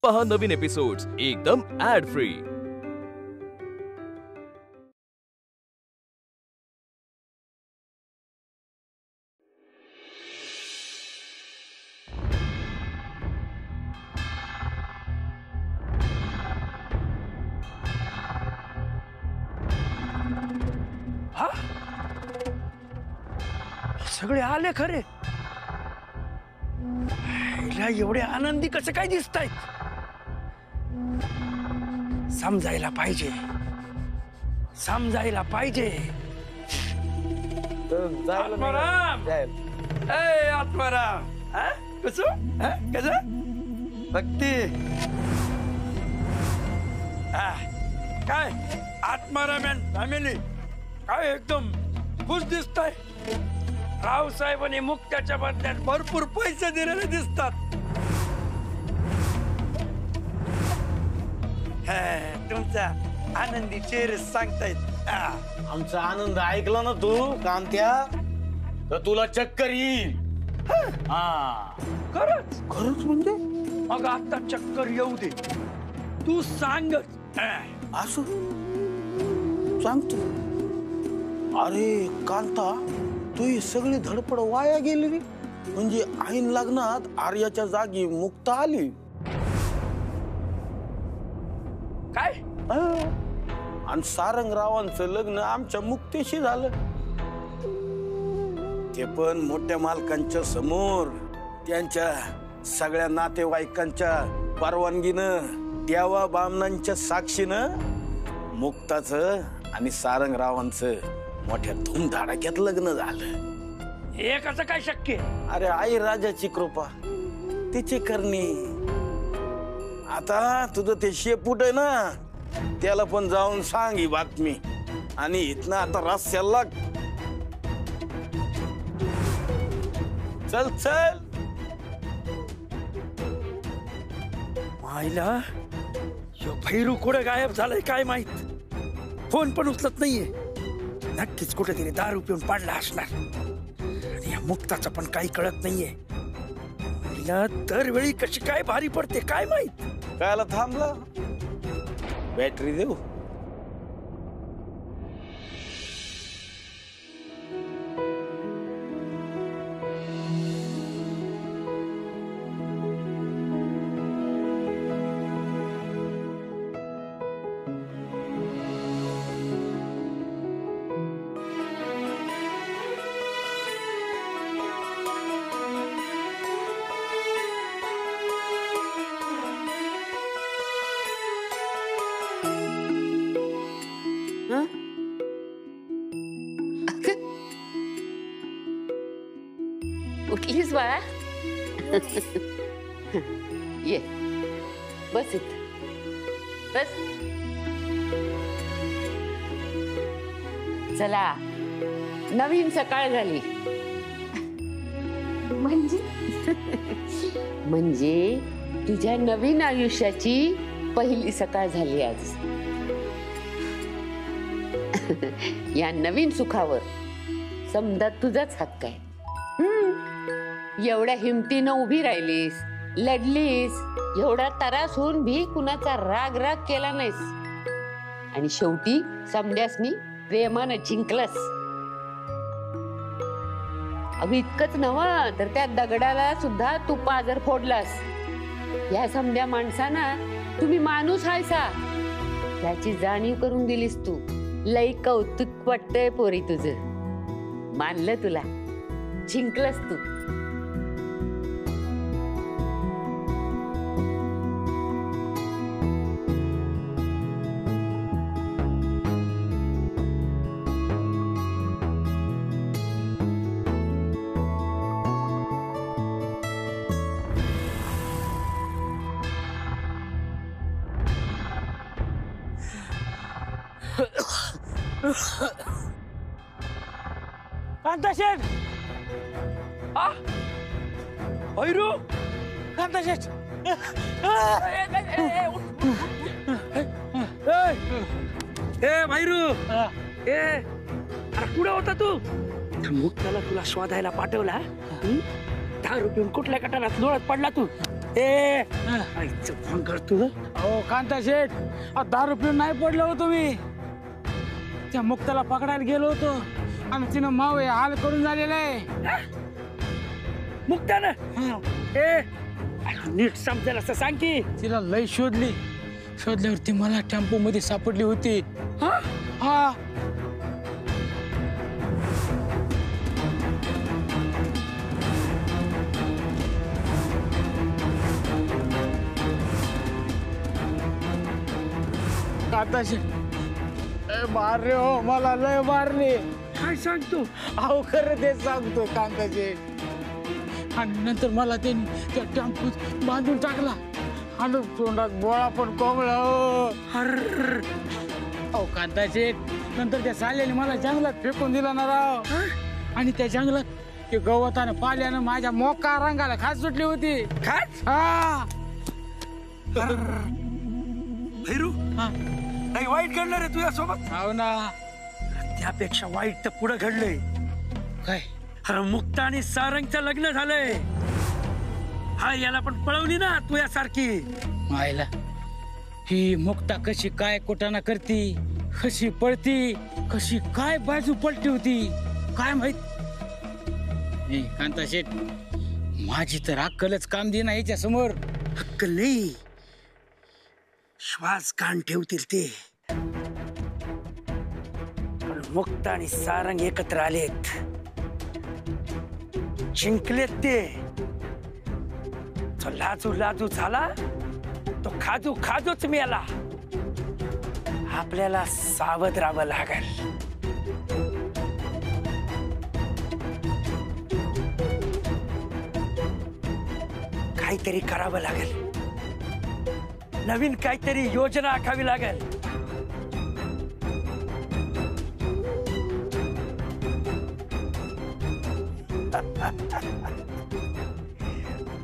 पहा नवीन एपिसोड्स एकदम add free. सगळे आले खरे, एवढे आनंदी कसे काय दिसतायत? समजायला पाहिजे, समजायला पाहिजे। आत्माराम, आत्माराम, कसं भक्ती काय? आत्माराम अँड फॅमिली काय एकदम खुश दिसताय? रावसाहेबांनी मुक्त्याच्या बदल्यात भरपूर पैसे दिलेले दिसतात। तुमचा आनंदी चेहरे सांगतायत। आमचा आनंद ऐकला ना तू कांत्या, तर तुला चक्कर येईल। खरंच खरंच म्हणजे? मग आता चक्कर येऊ दे, तू सांगच। असं सांगतो? अरे कांता, तू ही सगळी धडपड वाया गेली रे। म्हणजे ऐन लग्नात आर्याच्या जागी मुक्ता आली। काय? आणि सारंगरावांचं लग्न आमच्या मुक्तेशी झालं, ते पण मोठ्या मालकांच्या समोर, त्यांच्या सगळ्या नातेवाईकांच्या परवानगीनं, देवा बामणांच्या साक्षीनं मुक्ताचं आणि सारंगरावांचं मोठ्या धूमधडाक्यात लग्न झालं। हे कसं काय शक्य? अरे आई राजाची कृपा, तिची करणी। आता तुझं ते शेपूट आहे ना, त्याला पण जाऊन सांग ही बातमी, आणि इथनं आता रस्त्याला लाग। चल चल। मायला भैरू कुठे गायब झालाय काय माहित? फोन पण उचलत नाहीये। नक्कीच कुठेतरी दारू पिऊन पडला असणार, आणि या मुक्ताचं पण काही कळत नाहीये। दरवेळी कशी काय भारी पडते काय माहित? कायला थांबला? बॅटरी देऊ? उठलीस बाळा? ये बस इथं बस। चला, नवीन सकाळ झाली। म्हणजे तुझ्या नवीन आयुष्याची पहिली सकाळ झाली आज। या नवीन सुखावर समजा तुझाच हक्क आहे। एवढ्या हिमतीनं उभी राहिलीस, लढलीस, एवढा त्रास होऊन भी कुणाचा राग राग केला नाहीस, आणि शेवटी समड्यासनी प्रेमानं जिंकलंस। अगं इतकंच नव्ह तर त्या दगडाला सुद्धा तू पाजर फोडलास। या समड्या माणसाना तुम्ही माणूस हायसा याची जाणीव करून दिलीस तू। लई कौतुक वाटतंय पोरी तुझं, मानलं तुला, जिंकलंस तू। कांता शेठ, भैरू, कांता शेठ, भैरू, अरे कुठे होता तू? मुक्ताला तुला शोधायला पाठवला, दारू पिऊन कुठल्या कटारात लोळत पडला तू? ए आईचं भंगार तुझं. अहो कांता शेठ, दारू पिऊन नाही पडलो हो तुम्ही. त्या मुक्ताला पकडायला गेलो होतो आणि तिनं मावे हाल करून झालेलं आहे. मुक्तानं ए नीट समजेल असं सांग की. तिला लय शोधल्यावर ती मला टेम्पो मध्ये सापडली होती. हा कांता शेठ मारले हो, मला लय मारले. काय सांगतो. अहो खरं ते सांगतो कांता शेठ. आणि नंतर मला त्यांनी त्या टेम्पोत बांधून टाकला आणि तोंडात बोळा पण कोंबळा. अहो कांता शेठ, नंतर त्या साल्याने मला जंगलात फेकून दिला ना राव. आणि त्या जंगलात ते गवतानं पाल्यानं माझ्या मोका रंगाला खास सुटली होती. खास हा भैरू काही वाईट घडणार आहे तुझ्यासोबत. हो ना. त्यापेक्षा वाईट तर पुढे घडलंय. काय. अरे मुक्ता आणि सारंगचं लग्न झालंय. हा याला पण पळवली ना तुझ्यासारखी. मायला ही मुक्ता कशी काय कुटाणा करती, कशी पळती, कशी काय बाजू पलटी होती काय माहित. कांता शेठ, माझी तर अक्कलच काम देना याच्या समोर. अक्कल नाही, श्वास कान ठेवतील ते. मुक्ता आणि सारंग एकत्र आलेत, जिंकलेत ते. तो लाजू झाला, तो खाजूच मेला. आपल्याला सावध राहावं लागेल. काहीतरी करावं लागेल, नवीन काहीतरी योजना आखावी लागेल.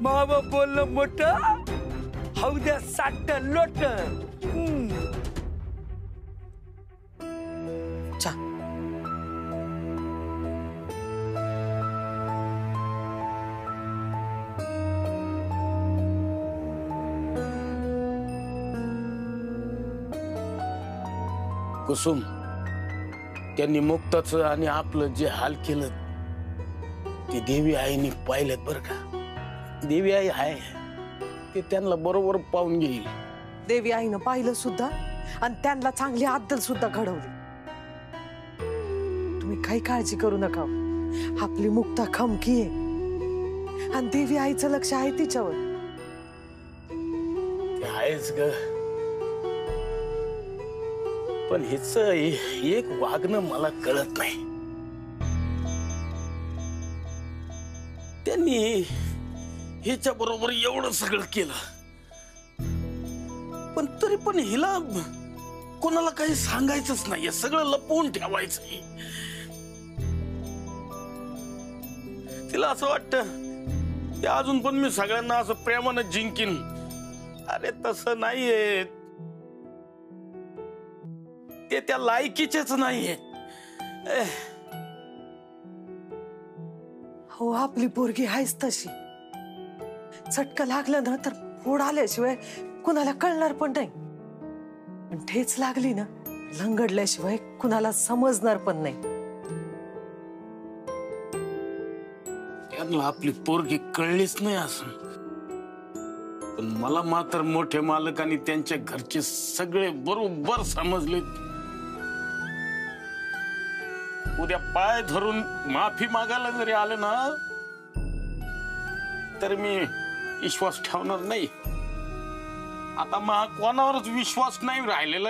मावा बोललं मोठं, हौद्या साठ लोट. कुसुम, त्यांनी मुक्ताचं आणि आपलं जे हाल केलं ते देवी आईने पाहिलेत बर का. देवी आई आहे ते त्यांना बरोबर पाहून घेईल. देवी आईनं पाहिलं सुद्धा आणि त्यांना चांगली अद्दल सुद्धा घडवली. तुम्ही काही काळजी करू नका. आपली मुक्ता खमकी आहे आणि देवी आईचं लक्ष आहे तिच्यावर. ते आहेच ग, पण हिच एक वागणं मला कळत नाही. त्यांनी हिच्या बरोबर एवढं सगळं केलं, पण तरी पण हिला कोणाला काही सांगायचंच नाहीये, सगळं लपवून ठेवायचंय. तिला असं वाटतं की अजून पण मी सगळ्यांना असं प्रेमानं जिंकीन. अरे तसं नाहीये, ते त्या लायकीचेच नाहीये. हो, आपली पोरगी आहेच तशी. चटका लागलं ना तर फोड आल्याशिवाय कुणाला कळणार पण नाही. पण ठेच लागली ना, लंगडल्याशिवाय कुणाला समजणार पण नाही. त्यांना आपली पोरगी कळलीच नाही असं, पण मला मात्र मोठे मालक आणि त्यांच्या घरचे सगळे बरोबर समजले. उद्या पाय धरून माफी मागायला जरी आलं ना तर मी विश्वास ठेवणार नाही. आता कोणावरच विश्वास नाही राहिलेला.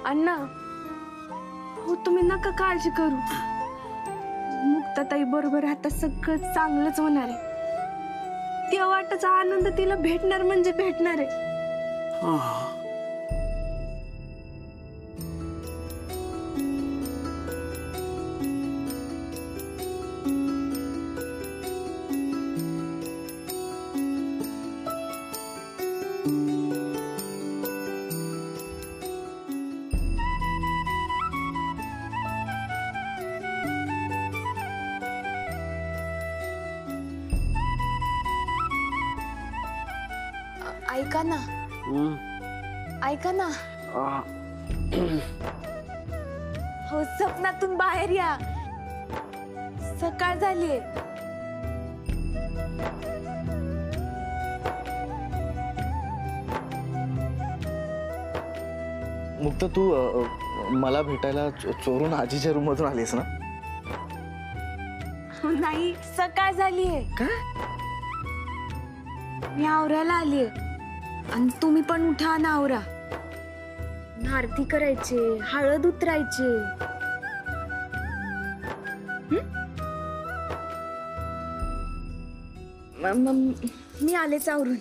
अण्णा हो, तुम्ही नका काळजी करू. मुक्ताताई बरोबर आता सगळं चांगलंच होणार आहे. त्या वाटाचा आनंद तिला भेटणार म्हणजे भेटणार आहे. ऐका ना ऐका ना हो स्वप्नातून बाहेर या सकाळ झालीये मुक्ता तू मला भेटायला चोरून आजीच्या रूम मधून आलीस ना नाही सकाळ झालीये मी आवरायला आलीये आणि तुम्ही पण उठा ना आवरा आरती करायचे हळद उतरायचे मी आलेच आवरून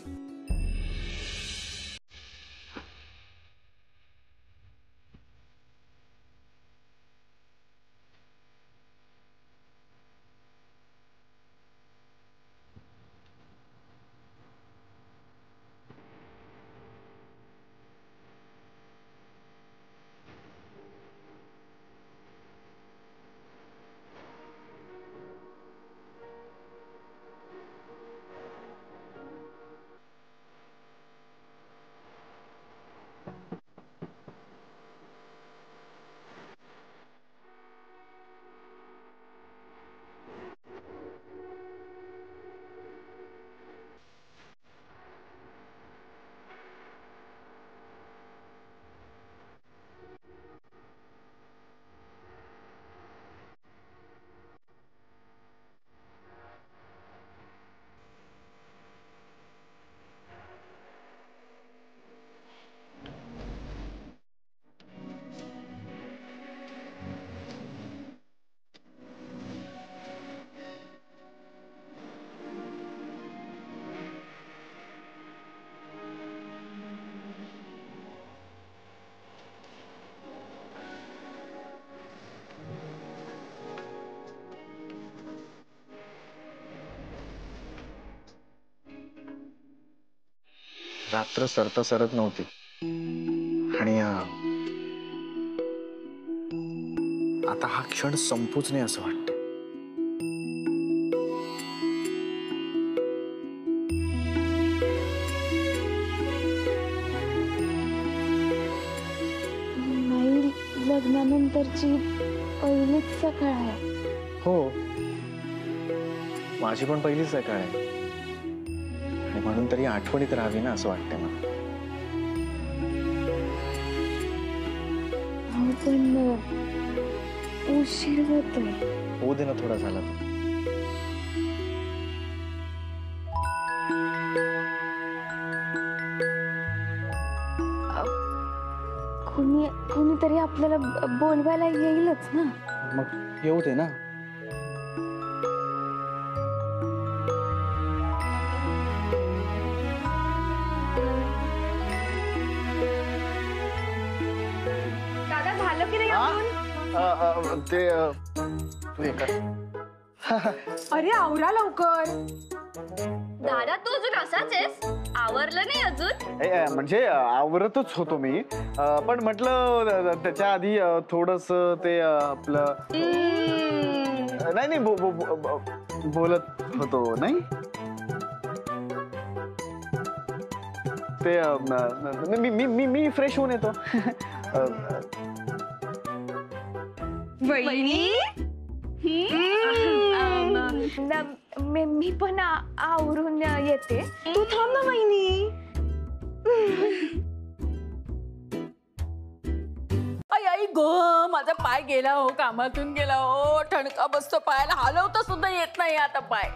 रात्र सरता सरत नव्हती आणि आता हा क्षण संपूच नाही असं वाटतं नाही लग्नानंतरची पहिलीच सकाळ आहे हो माझी पण पहिलीच सकाळ आहे आणि म्हणून तरी आठवणीत राहावी ना असं वाटतंय मला पण उशीर होतोय होऊ दे ना थोडा झाला कुणीतरी आपल्याला बोलवायला येईलच ना मग येऊ दे ना दादा झालं की नाही ते तू हे कर अरे आवरा लवकर दादा तू अजून असाच आहेस आवरलं नाही अजून म्हणजे आवरतच होतो मी पण म्हटलं त्याच्या आधी थोडस ते आपलं नाही बोलत होतो नाही ते मी फ्रेश होऊन येतो वहिनी मी पण आवरून येते तू थांब ना वहिनी आई गो माझा पाय गेला हो कामातून गेला हो ठणका बसतो पायाला हलवता सुद्धा येत नाही आता पाय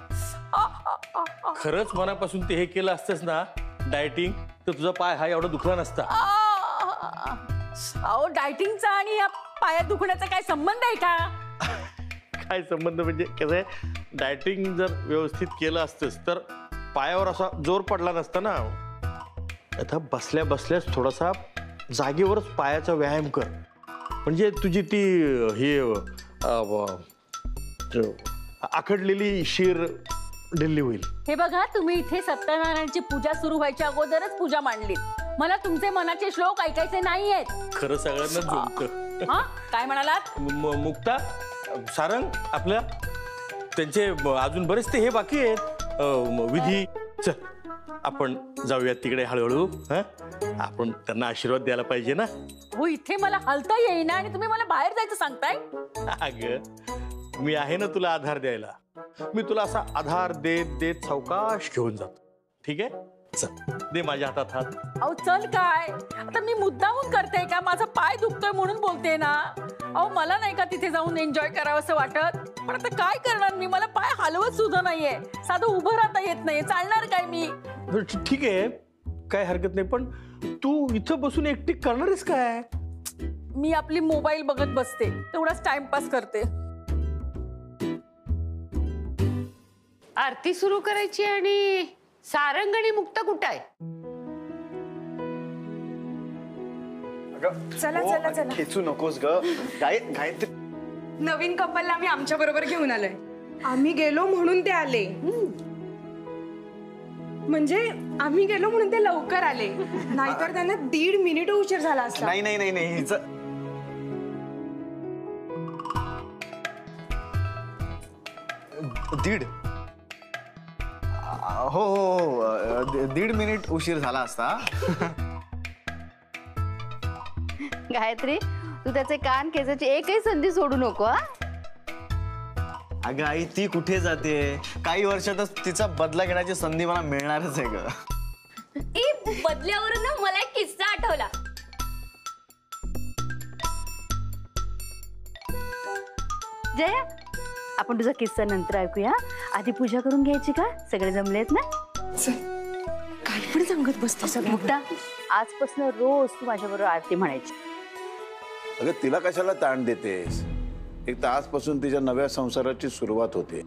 खरंच मनापासून ते हे केलं असतंस ना डायटिंग तर तुझा पाय हा एवढा दुखला नसता अहो डायटिंगचा आणि या पायात दुखण्याचा काय संबंध आहे का काय संबंध म्हणजे कसं आहे डायटिंग जर व्यवस्थित केलं असतंस तर पायावर असा जोर पडला नसता ना आता बसल्या बसल्यास थोडासा जागेवरच पायाचा व्यायाम कर म्हणजे तुझी ती हे आखडलेली शिर ढिल्ली होईल हे बघा तुम्ही इथे सत्यनारायणची पूजा सुरू व्हायच्या अगोदरच पूजा मांडली मला तुमचे मनाचे श्लोक ऐकायचे नाहीयेत खरं सगळ्यांना जमतं हा काय म्हणालात मुक्ता सारंग आपल्या त्यांचे अजून बरेच ते हे बाकी आहेत विधी चल आपण जाऊयात तिकडे हळूहळू. हा, आपण त्यांना आशीर्वाद द्यायला पाहिजे ना. हो, इथे मला हलता येईना आणि तुम्ही मला बाहेर जायचं सांगताय. अगं मी आहे ना तुला आधार द्यायला. मी तुला असा आधार देत देत सावकाश घेऊन जातो. ठीक आहे, चल दे माझ्या हातात हात. अहो चल काय, आता मी मुद्दामून करते का? माझा पाय दुखतोय म्हणून बोलते ना. अहो मला नाही का तिथे जाऊन एन्जॉय करावं असं वाटत, पण आता काय करणार मी? मला पाय हलवत सुद्धा नाहीये, साधं उभं राहता येत नाही, चालणार काय मी? ठीक आहे, काय हरकत नाही, पण तू इथं बसून एकटी करणारच काय? मी आपली मोबाईल बघत बसते, तेवढाच टाइमपास करते. आरती सुरू करायची आणि सारंग आणि मुक्ता कुठं आहे? चला चला चला, खेचू नकोस ग. गायत्री नवीन कपलला आम्ही आमच्या बरोबर घेऊन आलोय. आम्ही गेलो म्हणून ते आले. म्हणजे आम्ही गेलो म्हणून ते लवकर आले, नाहीतर त्यांना 1.5 मिनिट उशीर झाला असता. नाही नाही नाही नाही हिचं दीड हो हो 1.5 मिनिट उशीर झाला असता. गायत्री, तू त्याचे कान खेचायची एकही संधी सोडू नको. अगं आई, ती कुठे जाते? काही वर्षातच तिचा बदला घेण्याची संधी मला मिळणारच आहे ग. बदल्यावरून ना मला एक किस्सा आठवला. जया, आपण तुझा किस्सा नंतर ऐकूया. आधी पूजा करून घ्यायची का? सगळे जमलेत ना? काय पण सांगत बसते सगळं. मुक्ता, आजपासून रोज तू माझ्याबरोबर आरती म्हणायची. अगं तिला कशाला ताण देतेस? एक तर आजपासून तिच्या नव्या संसाराची सुरुवात होते,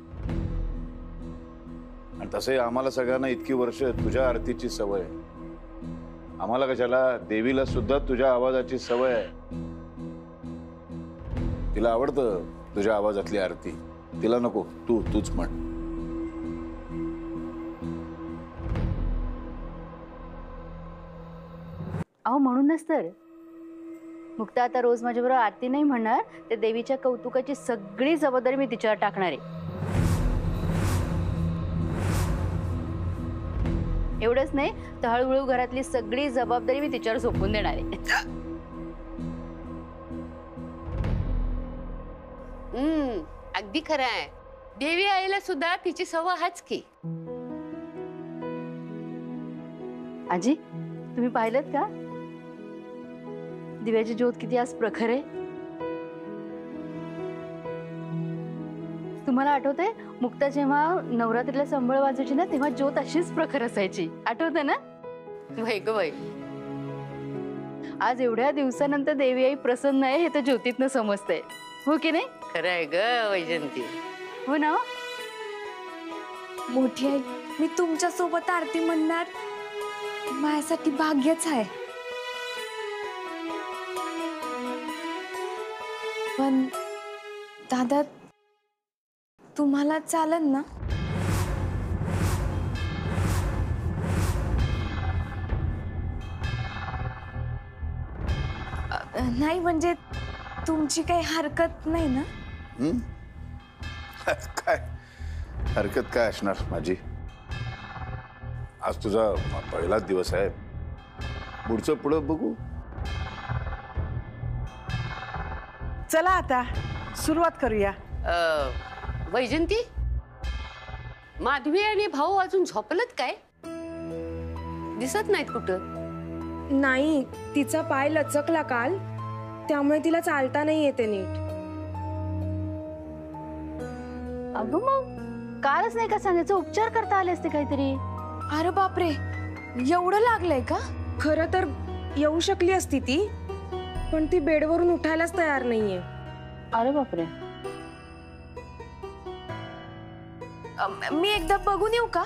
आणि तसंही आम्हाला सगळ्यांना इतकी वर्ष तुझ्या आरतीची सवय आहे. आम्हाला कशाला, देवीला सुद्धा तुझ्या आवाजाची सवय आहे. तिला आवडतं तुझ्या आवाजातली आरती. तिला नको, तूच म्हण. अहो म्हणूनच तर मुक्ता आता रोज माझ्याबरोबर आरती नाही म्हणणार, ते देवीच्या कौतुकाची सगळी जबाबदारी मी तिच्यावर टाकणार आहे. एवढंच नाही तर हळूहळू घरातली सगळी जबाबदारी मी तिच्यावर सोपवून देणार आहे. अगदी खरं आहे. देवी आईला सुद्धा तिची सवय हाच की. आजी, तुम्ही पाहिलत का दिव्याची ज्योत किती आज प्रखर आहे? तुम्हाला आठवतंय मुक्ता जेव्हा नवरात्रीला संबळ वाजायची ना, तेव्हा ज्योत अशीच प्रखर असायची, आठवतं ना? वै ग वै. आज एवढ्या दिवसानंतर देवी आई प्रसन्न आहे हे तर ज्योतीतनं समजतंय, हो की नाही? खरं आहे ग वैजंती. हो ना. मोठी आई, मी तुमच्या सोबत आरती म्हणणार माझ्यासाठी भाग्यच आहे. पण दादा, तुम्हाला चालेल ना? नाही म्हणजे तुमची काही हरकत नाही ना? काय हरकत काय असणार माझी? आज तुझा पहिलाच दिवस आहे, पुढचं पुढं बघू. चला आता सुरुवात करूया. वैजंती, माधवी आणि भाऊ अजून झोपलत काय? दिसत नाहीत कुठं. नाही, तिचा पाय लचकला काल, त्यामुळे तिला चालता नाही येते नीट. अगं मग कालच नाही का सांगायचं, उपचार करता आले असते काहीतरी. अरे बापरे, एवढं लागलंय का? खरं तर येऊ शकली असती ती, पण ती बेडवरून उठायलाच तयार नाहीये. अरे बापरे. मी एकदा बघून येऊ का?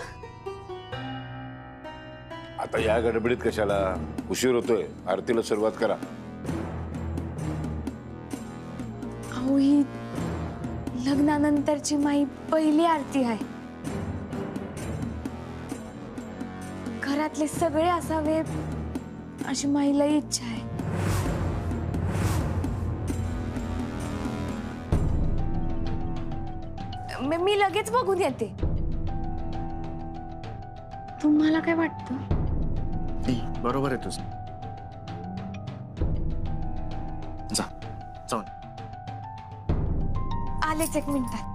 आता या गडबडीत कशाला? उशीर होतोय, आरतीला सुरुवात करा. अहो, ही लग्नानंतरची माझी पहिली आरती आहे. घरातले सगळे असावे अशी माझी इच्छा आहे. मी लगेच बघून येते. तुम्हाला काय वाटतं? बरोबर आहे तुझं. जा जाऊन आलेच एक मिनिटात.